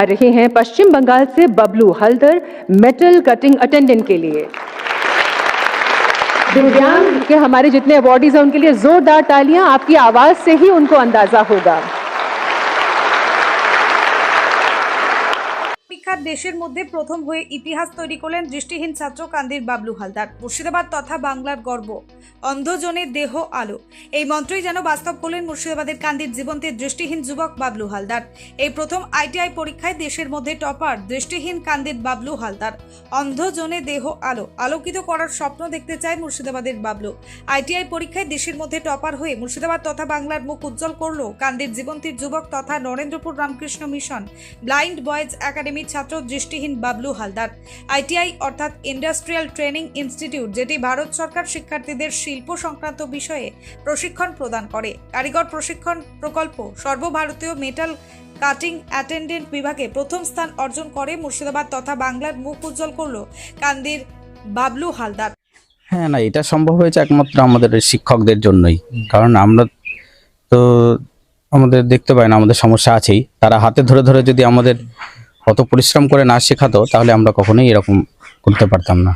रहे हैं पश्चिम बंगाल से Bablu Haldar metal cutting attendant के लिए। दिव्यांग के हमारे जितने अवॉर्डीज हैं उनके लिए जोरदार तालियां, आपकी आवाज से ही उनको अंदाजा होगा। देशेर मध्य प्रथम हुए इतिहास तैरी करलेन दृष्टिहीन छात्र कांदिर बाबलू हालदार। मुर्शिदाबाद तथा बांगलार गर्व, अंधजने देह आलो, এই মন্ত্রই যেন বাস্তব করলেন মুর্শিদাবাদের কান্দির জীবন্তে দৃষ্টিহীন যুবক বাবলু হালদার। এই প্রথম আইটিআই পরীক্ষায় দেশের মধ্যে টপার দৃষ্টিহীন কান্দির বাবলু হালদার। অন্ধজনে দেহ আলো, আলোকিত করার স্বপ্ন দেখতে চায় মুর্শিদাবাদের বাবলু। আইটিআই পরীক্ষায় দেশের মধ্যে টপার হয়ে মুর্শিদাবাদ তথা বাংলার মুখ উজ্জ্বল করলো কান্দির জীবন্তীর যুবক তথা Narendrapur Ramakrishna mission blind boys একাডেমির ছাত্র দৃষ্টিহীন বাবলু হালদার। আইটিআই অর্থাৎ ইন্ডাস্ট্রিয়াল ট্রেনিং ইনস্টিটিউট, যেটি ভারত সরকার শিক্ষার্থীদের শিল্প সংক্রান্ত বিষয়ে প্রশিক্ষণ প্রদান করে। কারিগর প্রশিক্ষণ প্রকল্প সর্বভারতীয় মেটাল কাটিং অ্যাটেন্ডেন্ট বিভাগে প্রথম স্থান অর্জন করে মুর্শিদাবাদ তথা বাংলার মুখ উজ্জ্বল করলো কান্দির বাবলু হালদার। হ্যাঁ, না, এটা সম্ভব হয়েছে একমাত্র আমাদের শিক্ষকদের জন্যই। কারণ আমরা তো আমাদের দেখতে পাই না, আমাদের সমস্যা আছেই। তারা হাতে ধরে ধরে যদি আমাদের অত পরিশ্রম করে না শেখাতো তাহলে আমরা কখনোই এরকম করতে পারতাম না।